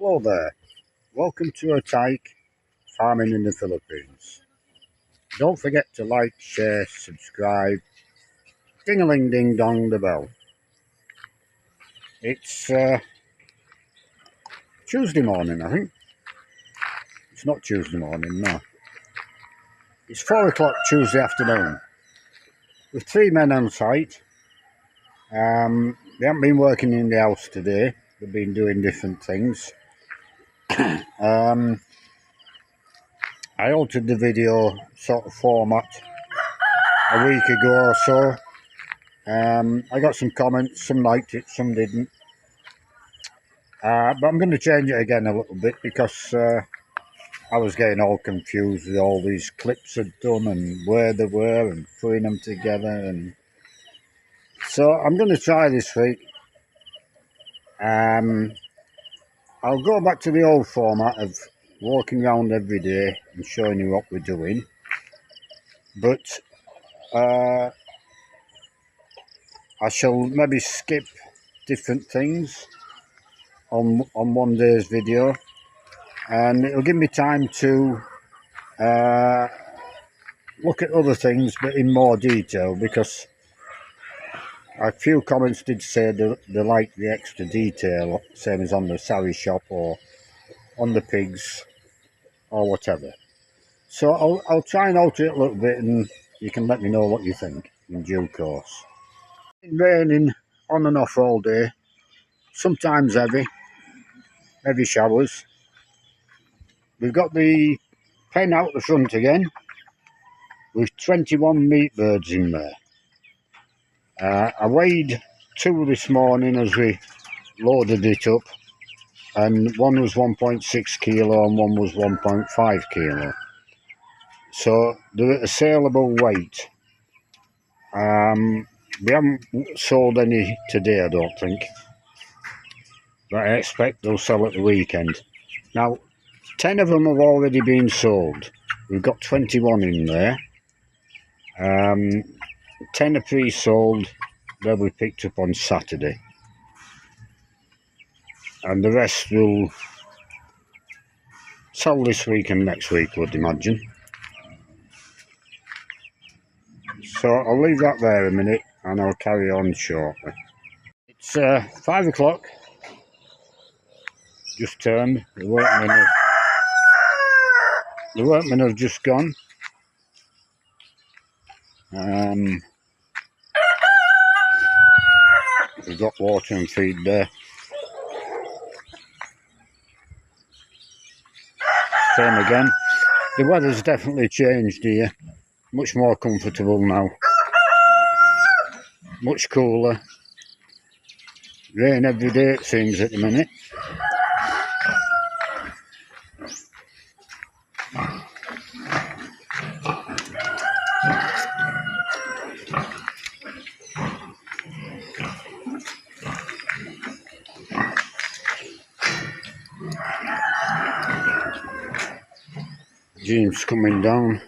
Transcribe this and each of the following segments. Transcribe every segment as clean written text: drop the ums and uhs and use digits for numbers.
Hello there, welcome to a Tyke farming in the Philippines. Don't forget to like, share, subscribe, ding-a-ling-ding-dong the bell. It's Tuesday morning, I think. It's not Tuesday morning, no. It's 4 o'clock Tuesday afternoon. With 3 men on site. They haven't been working in the house today. They've been doing different things. I altered the video sort of format a week ago or so. I got some comments, some liked it, some didn't. But I'm going to change it again a little bit because I was getting all confused with all these clips I'd done and where they were and putting them together. And so I'm going to try this week. I'll go back to the old format of walking around every day and showing you what we're doing. But I shall maybe skip different things on one day's video, and it'll give me time to look at other things but in more detail, because a few comments did say they like the extra detail, same as on the Sari shop or on the pigs or whatever. So I'll try and alter it a little bit, and you can let me know what you think in due course. It's been raining on and off all day, sometimes heavy showers. We've got the pen out the front again with 21 meat birds in there. I weighed 2 this morning as we loaded it up, and one was 1.6 kilo and one was 1.5 kilo. So they're at a saleable weight. We haven't sold any today, I don't think, but I expect they'll sell at the weekend. Now, 10 of them have already been sold. We've got 21 in there. 10 are pre-sold. They'll be picked up on Saturday. And the rest will sell this week and next week, I would imagine. So I'll leave that there a minute and I'll carry on shortly. It's 5 o'clock. Just turned. The workmen have just gone. We've got water and feed there. Same again. The weather's definitely changed here. Much more comfortable now. Much cooler. Rain every day it seems at the minute. Jean's coming down.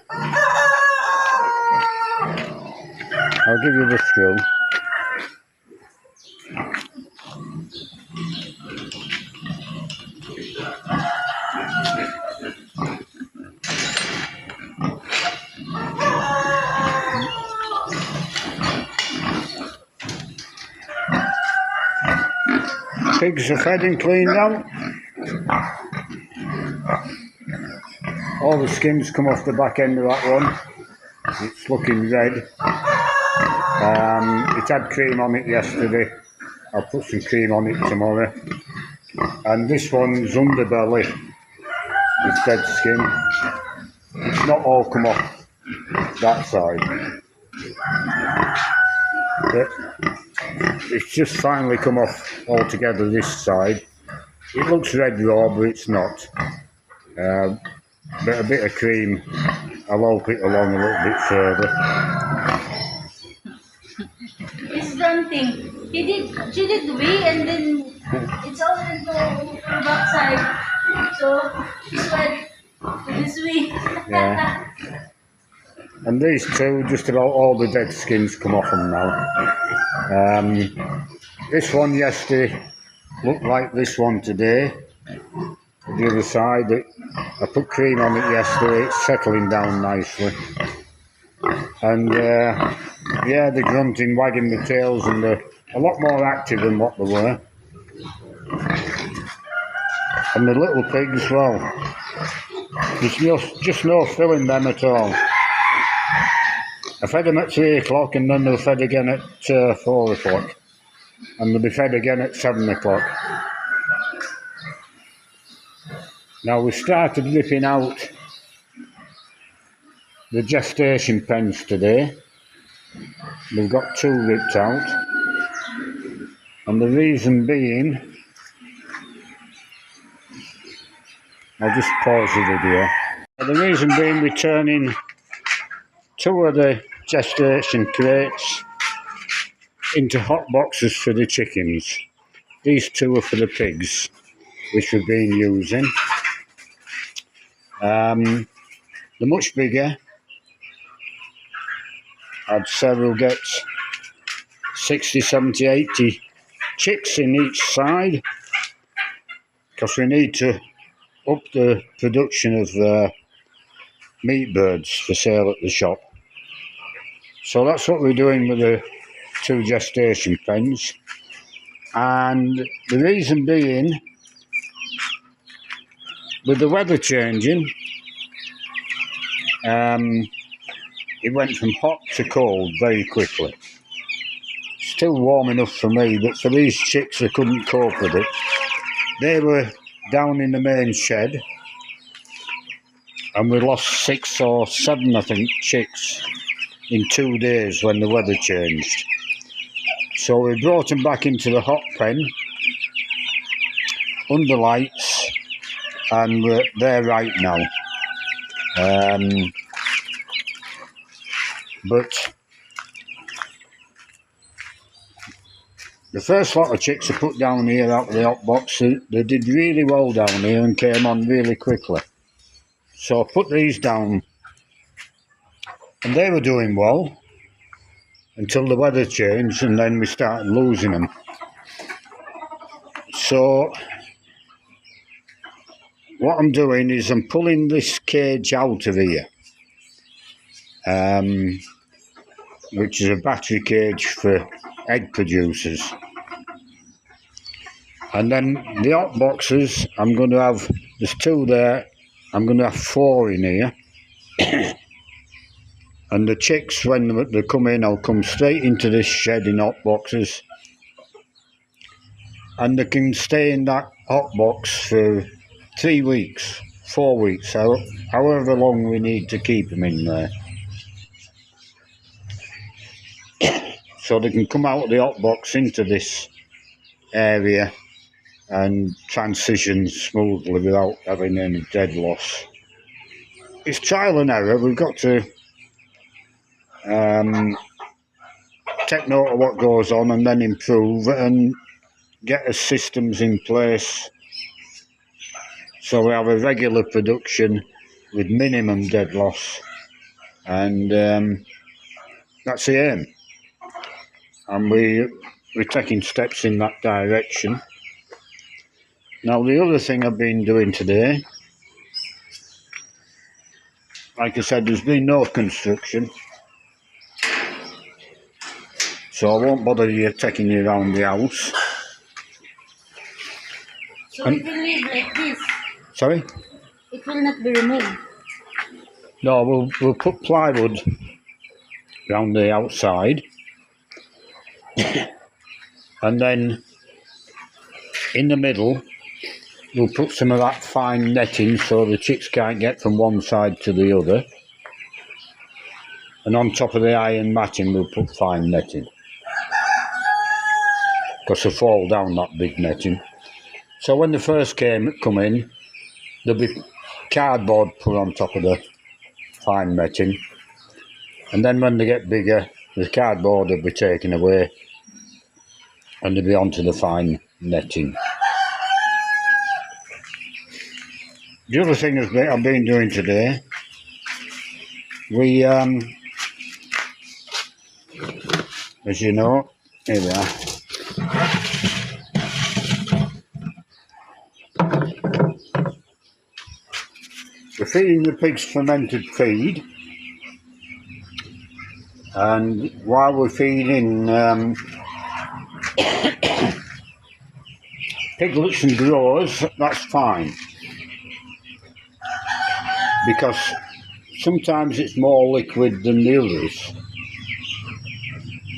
I'll give you the screw. Pigs are fed and cleaned out. All the skins come off the back end of that one. It's looking red. It had cream on it yesterday. I'll put some cream on it tomorrow. And this one's underbelly. It's dead skin. It's not all come off that side. But it's just finally come off altogether this side. It looks red raw, but it's not. But a bit of cream, I'll help it along a little bit further. It's daunting. She did weigh, and then it's all into the backside. So she's went to this way. Yeah. And these two, just about all the dead skins come off them now. This one yesterday looked like this one today. The other side, I put cream on it yesterday, it's settling down nicely. And yeah, they're grunting, wagging their tails, and they're a lot more active than what they were. And the little pigs, well, there's just no filling them at all. I fed them at 3 o'clock, and then they were fed again at 4 o'clock. And they'll be fed again at 7 o'clock. Now we've started ripping out the gestation pens today. We've got 2 ripped out. And the reason being, I'll just pause the video. The reason being, we're turning 2 of the gestation crates into hot boxes for the chickens. These 2 are for the pigs, which we've been using. They're much bigger. I'd say we'll get 60, 70, 80 chicks in each side, because we need to up the production of meat birds for sale at the shop. So that's what we're doing with the 2 gestation pens. And the reason being, with the weather changing, it went from hot to cold very quickly. Still warm enough for me, but for these chicks, I couldn't cope with it. They were down in the main shed, and we lost 6 or 7, I think, chicks in 2 days when the weather changed. So we brought them back into the hot pen under lights, and we're there right now. But the first lot of chicks I put down here out of the hot box, they did really well down here and came on really quickly. So I put these down, and they were doing well until the weather changed, and then we started losing them. So what I'm doing is I'm pulling this cage out of here, which is a battery cage for egg producers. And then the hot boxes, I'm going to have, there's 2 there, I'm going to have 4 in here. And the chicks, when they come in, I'll come straight into this shed in hot boxes. And they can stay in that hot box for 3 weeks, 4 weeks, however long we need to keep them in there. So they can come out of the hot box into this area and transition smoothly without having any dead loss. It's trial and error. We've got to take note of what goes on and then improve and get the systems in place so we have a regular production with minimum dead loss, and that's the aim. And we're taking steps in that direction. Now the other thing I've been doing today, like I said, there's been no construction, so I won't bother you taking you around the house. So it will leave like this? Sorry? It will not be removed? No, we'll put plywood around the outside. And then in the middle we'll put some of that fine netting so the chicks can't get from one side to the other. And on top of the iron matting we'll put fine netting, because they fall down, that big netting. So when they first come in, there'll be cardboard put on top of the fine netting, and then when they get bigger the cardboard will be taken away and they'll be onto the fine netting. The other thing I've been doing today, we, as you know, here we are. feeding the pigs fermented feed, and while we're feeding piglets and growers, that's fine, because sometimes it's more liquid than the others.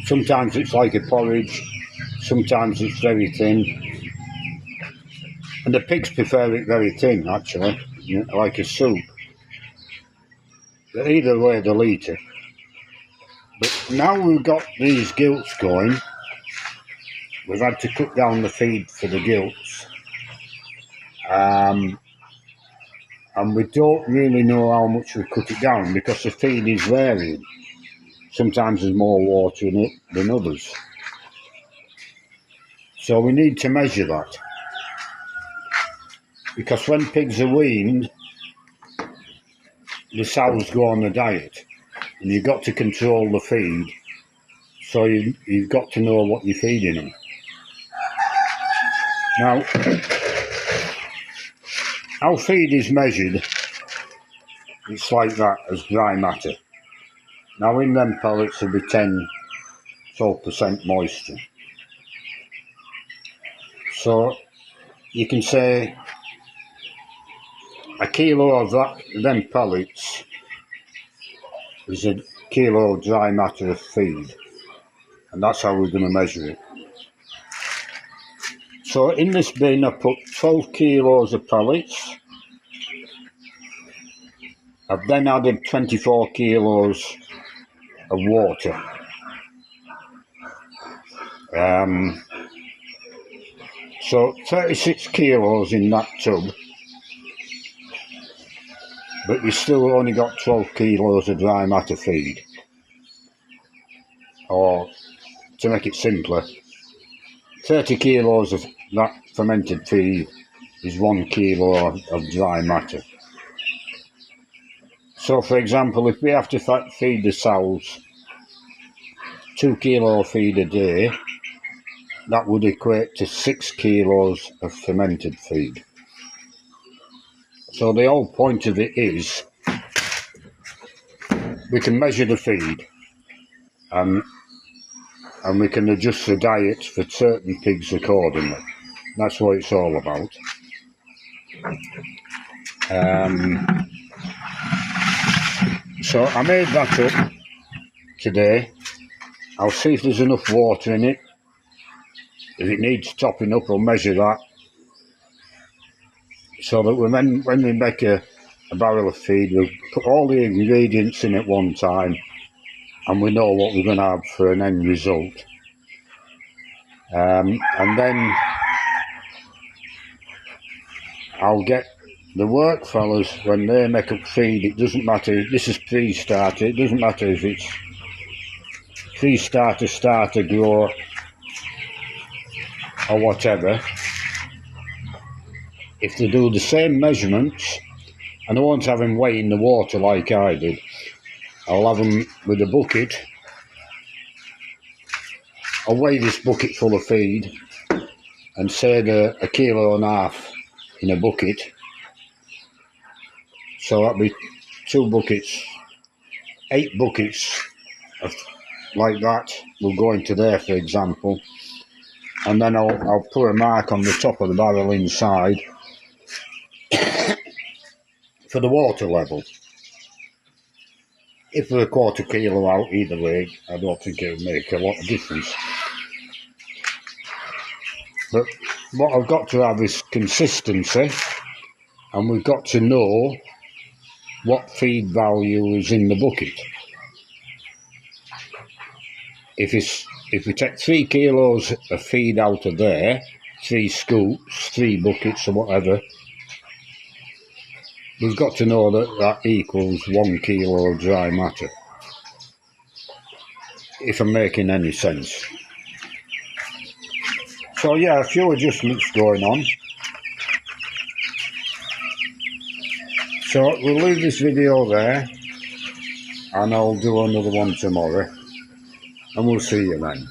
Sometimes it's like a porridge, sometimes it's very thin, and the pigs prefer it very thin actually, like a soup. But either way they'll eat it. But now we've got these gilts going, we've had to cut down the feed for the gilts, and we don't really know how much we cut it down because the feed is varying. Sometimes there's more water in it than others, so we need to measure that, because when pigs are weaned the sows go on a diet, and you've got to control the feed, so you've got to know what you're feeding them. Now, how feed is measured, it's like that as dry matter. Now in them pellets will be 10-12% moisture. So you can say a kilo of them pellets is a kilo of dry matter of feed, and that's how we're going to measure it. So in this bin I put 12 kilos of pellets. I've then added 24 kilos of water. So 36 kilos in that tub, but you still only got 12 kilos of dry matter feed. Or to make it simpler, 30 kilos of that fermented feed is 1 kilo of dry matter. So for example, if we have to feed the sows 2 kilo feed a day, that would equate to 6 kilos of fermented feed. So the whole point of it is we can measure the feed, and we can adjust the diet for certain pigs accordingly. That's what it's all about. So I made that up today. I'll see if there's enough water in it. If it needs topping up, I'll measure that, so that when we make a barrel of feed, we'll put all the ingredients in at one time, and we know what we're going to have for an end result. And then I'll get the work fellas, when they make up feed, it doesn't matter, this is pre-starter, it doesn't matter if it's pre-starter, starter, grower or whatever. If they do the same measurements, and I won't have them weighing the water like I did, I'll have them with a bucket. I'll weigh this bucket full of feed and say they're 1.5 kilos in a bucket. So that'll be 2 buckets, 8 buckets of like that will go into there, for example, and then I'll put a mark on the top of the barrel inside for the water level. If they're 1/4 kilo out either way, I don't think it will make a lot of difference. But what I've got to have is consistency, and we've got to know what feed value is in the bucket. If we take 3 kilos of feed out of there, 3 scoops, 3 buckets or whatever, we've got to know that equals 1 kilo of dry matter, if I'm making any sense. So yeah, a few adjustments going on. So we'll leave this video there, and I'll do another one tomorrow, and we'll see you then.